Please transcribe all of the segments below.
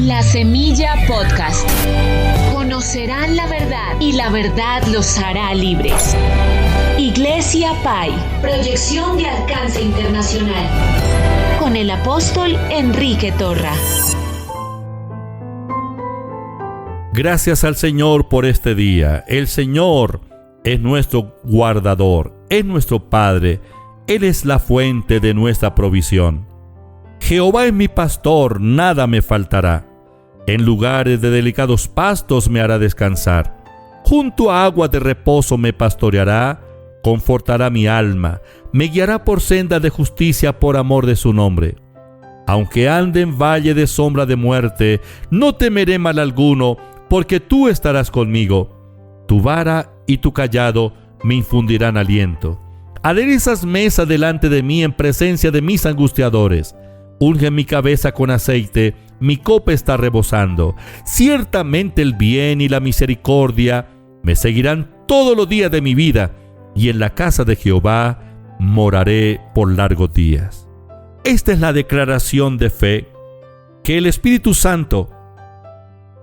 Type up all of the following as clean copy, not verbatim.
La Semilla Podcast. Conocerán la verdad y la verdad los hará libres. Iglesia Pai, proyección de alcance internacional. Con el apóstol Enrique Torra. Gracias al Señor por este día. El Señor es nuestro guardador, es nuestro Padre. Él es la fuente de nuestra provisión. Jehová es mi pastor, nada me faltará. En lugares de delicados pastos me hará descansar. Junto a aguas de reposo me pastoreará, confortará mi alma, me guiará por senda de justicia por amor de su nombre. Aunque ande en valle de sombra de muerte, no temeré mal alguno, porque tú estarás conmigo. Tu vara y tu cayado me infundirán aliento. Aderezas mesa delante de mí en presencia de mis angustiadores. Unge mi cabeza con aceite, mi copa está rebosando. Ciertamente el bien y la misericordia me seguirán todos los días de mi vida, y en la casa de Jehová moraré por largos días. Esta es la declaración de fe que el Espíritu Santo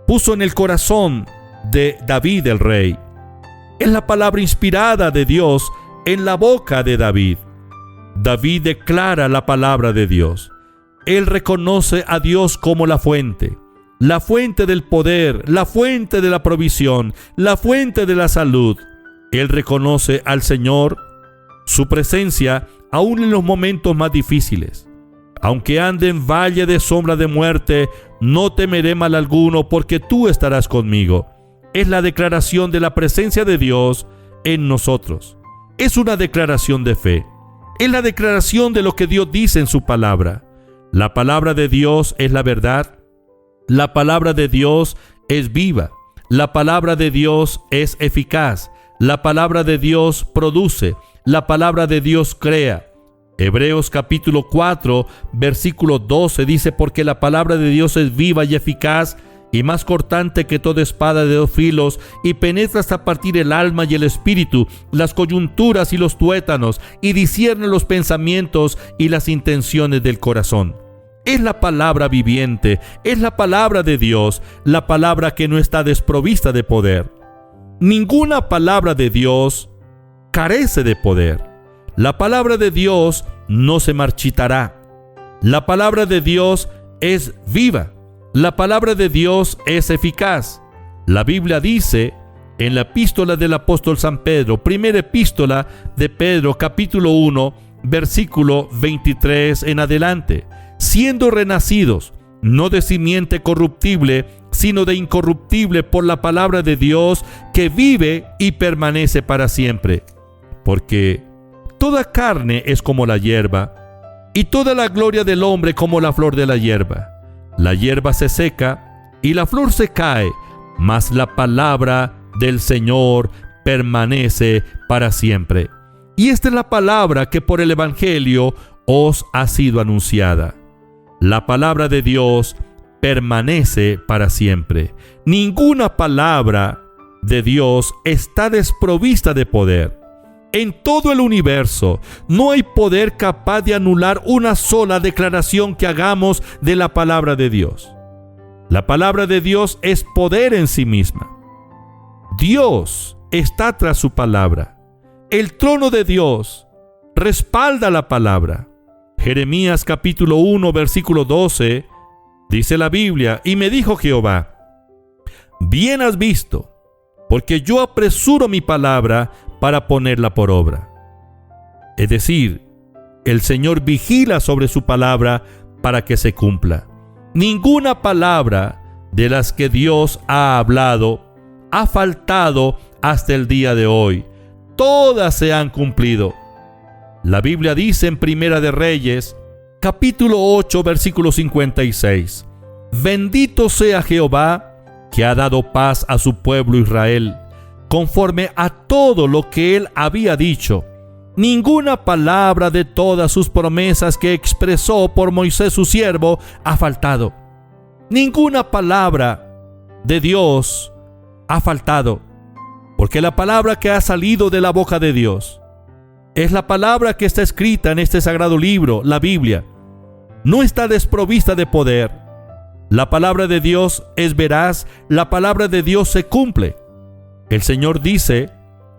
puso en el corazón de David el rey. Es la palabra inspirada de Dios en la boca de David. David declara la palabra de Dios. Él reconoce a Dios como la fuente del poder, la fuente de la provisión, la fuente de la salud. Él reconoce al Señor, su presencia, aún en los momentos más difíciles. Aunque ande en valle de sombra de muerte, no temeré mal alguno, porque tú estarás conmigo. Es la declaración de la presencia de Dios en nosotros. Es una declaración de fe. Es la declaración de lo que Dios dice en su palabra. La palabra de Dios es la verdad. La palabra de Dios es viva. La palabra de Dios es eficaz. La palabra de Dios produce. La palabra de Dios crea. Hebreos capítulo 4, versículo 12 dice: porque la palabra de Dios es viva y eficaz, y más cortante que toda espada de dos filos, y penetra hasta partir el alma y el espíritu, las coyunturas y los tuétanos, y discierne los pensamientos y las intenciones del corazón. Es la palabra viviente, es la palabra de Dios, la palabra que no está desprovista de poder. Ninguna palabra de Dios carece de poder. La palabra de Dios no se marchitará. La palabra de Dios es viva. La palabra de Dios es eficaz. La Biblia dice en la epístola del apóstol San Pedro, primera epístola de Pedro, capítulo 1, versículo 23 en adelante: siendo renacidos, no de simiente corruptible, sino de incorruptible, por la palabra de Dios, que vive y permanece para siempre. Porque toda carne es como la hierba, y toda la gloria del hombre como la flor de la hierba. La hierba se seca y la flor se cae, mas la palabra del Señor permanece para siempre. Y esta es la palabra que por el Evangelio os ha sido anunciada. La palabra de Dios permanece para siempre. Ninguna palabra de Dios está desprovista de poder. En todo el universo no hay poder capaz de anular una sola declaración que hagamos de la palabra de Dios. La palabra de Dios es poder en sí misma. Dios está tras su palabra. El trono de Dios respalda la palabra. Jeremías capítulo 1, versículo 12, dice la Biblia: y me dijo Jehová: bien has visto, porque yo apresuro mi palabra para ponerla por obra. Es decir, el Señor vigila sobre su palabra para que se cumpla. Ninguna palabra de las que Dios ha hablado ha faltado hasta el día de hoy. Todas se han cumplido. La Biblia dice en Primera de Reyes, capítulo 8, versículo 56: bendito sea Jehová, que ha dado paz a su pueblo Israel, conforme a todo lo que él había dicho. Ninguna palabra de todas sus promesas que expresó por Moisés su siervo ha faltado. Ninguna palabra de Dios ha faltado, porque la palabra que ha salido de la boca de Dios es la palabra que está escrita en este sagrado libro, la Biblia. No está desprovista de poder. La palabra de Dios es veraz, la palabra de Dios se cumple. El Señor dice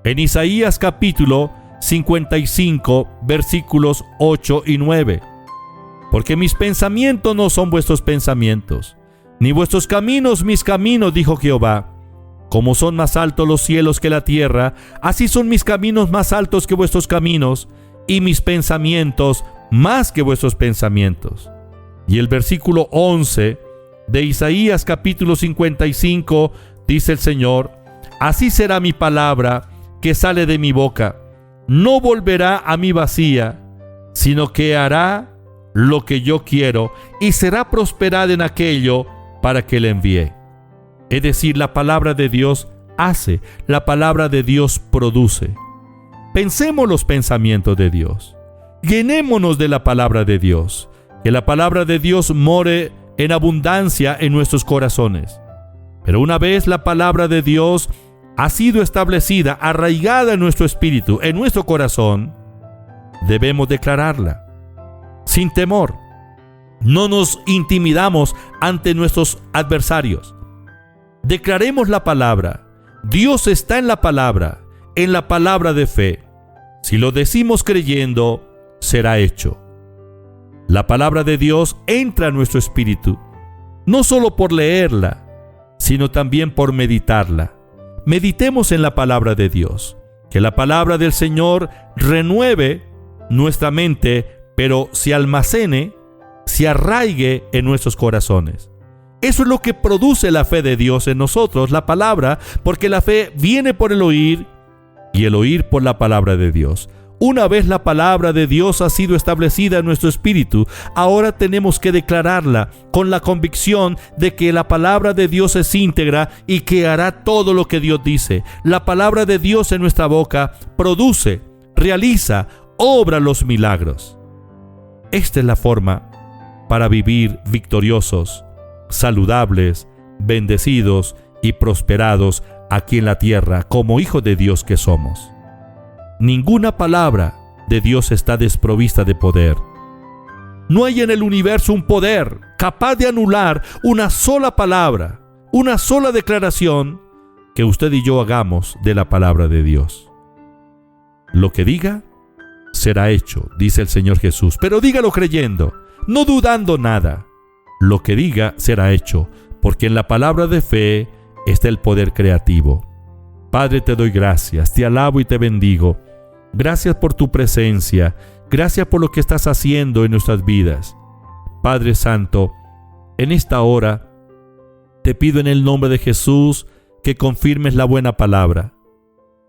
en Isaías capítulo 55, versículos 8 y 9: porque mis pensamientos no son vuestros pensamientos, ni vuestros caminos mis caminos, dijo Jehová. Como son más altos los cielos que la tierra, así son mis caminos más altos que vuestros caminos, y mis pensamientos más que vuestros pensamientos. Y el versículo 11 de Isaías capítulo 55 dice el Señor: así será mi palabra que sale de mi boca. No volverá a mí vacía, sino que hará lo que yo quiero y será prosperada en aquello para que le envié. Es decir, la palabra de Dios hace, la palabra de Dios produce. Pensemos los pensamientos de Dios. Llenémonos de la palabra de Dios. Que la palabra de Dios more en abundancia en nuestros corazones. Pero una vez la palabra de Dios ha sido establecida, arraigada en nuestro espíritu, en nuestro corazón, debemos declararla sin temor. No nos intimidamos ante nuestros adversarios. Declaremos la palabra. Dios está en la palabra de fe. Si lo decimos creyendo, será hecho. La palabra de Dios entra a nuestro espíritu, no solo por leerla, sino también por meditarla. Meditemos en la palabra de Dios. Que la palabra del Señor renueve nuestra mente, pero se almacene, se arraigue en nuestros corazones. Eso es lo que produce la fe de Dios en nosotros, la palabra, porque la fe viene por el oír y el oír por la palabra de Dios. Una vez la palabra de Dios ha sido establecida en nuestro espíritu, ahora tenemos que declararla con la convicción de que la palabra de Dios es íntegra y que hará todo lo que Dios dice. La palabra de Dios en nuestra boca produce, realiza, obra los milagros. Esta es la forma para vivir victoriosos, saludables, bendecidos y prosperados aquí en la tierra como hijos de Dios que somos. Ninguna palabra de Dios está desprovista de poder. No hay en el universo un poder capaz de anular una sola palabra, una sola declaración que usted y yo hagamos de la palabra de Dios. Lo que diga será hecho, dice el Señor Jesús, pero dígalo creyendo, no dudando nada. Lo que diga será hecho, porque en la palabra de fe está el poder creativo. Padre, te doy gracias, te alabo y te bendigo. Gracias por tu presencia, gracias por lo que estás haciendo en nuestras vidas. Padre Santo, en esta hora te pido en el nombre de Jesús que confirmes la buena palabra.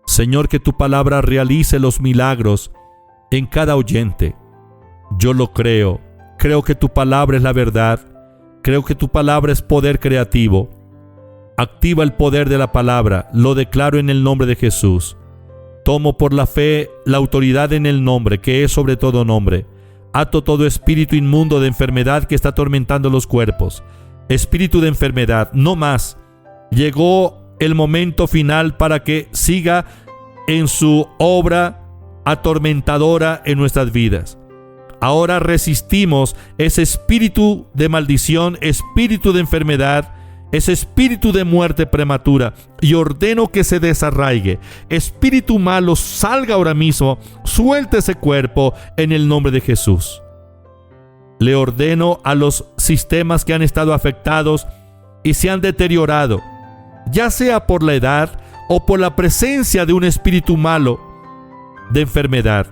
Señor, que tu palabra realice los milagros en cada oyente. Yo lo creo que tu palabra es la verdad, creo que tu palabra es poder creativo. Activa el poder de la palabra, lo declaro en el nombre de Jesús. Tomo por la fe la autoridad en el nombre, que es sobre todo nombre. Ato todo espíritu inmundo de enfermedad que está atormentando los cuerpos. Espíritu de enfermedad, no más. Llegó el momento final para que siga en su obra atormentadora en nuestras vidas. Ahora resistimos ese espíritu de maldición, espíritu de enfermedad, ese espíritu de muerte prematura, y ordeno que se desarraigue. Espíritu malo, salga ahora mismo, suelte ese cuerpo en el nombre de Jesús. Le ordeno a los sistemas que han estado afectados y se han deteriorado, ya sea por la edad o por la presencia de un espíritu malo de enfermedad.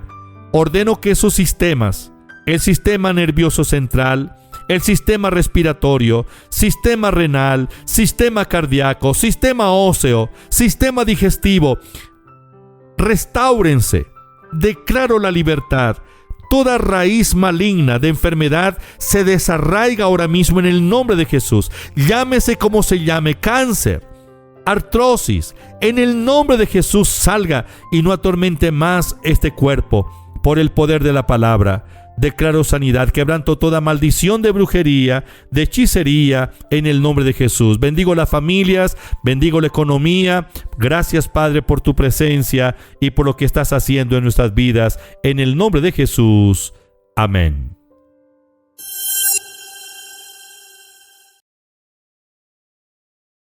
Ordeno que esos sistemas, el sistema nervioso central, el sistema respiratorio, sistema renal, sistema cardíaco, sistema óseo, sistema digestivo, restáurense. Declaro la libertad. Toda raíz maligna de enfermedad se desarraiga ahora mismo en el nombre de Jesús. Llámese como se llame, cáncer, artrosis, en el nombre de Jesús salga y no atormente más este cuerpo por el poder de la palabra. Declaro sanidad, quebranto toda maldición de brujería, de hechicería, en el nombre de Jesús. Bendigo las familias, bendigo la economía. Gracias, Padre, por tu presencia y por lo que estás haciendo en nuestras vidas. En el nombre de Jesús. Amén.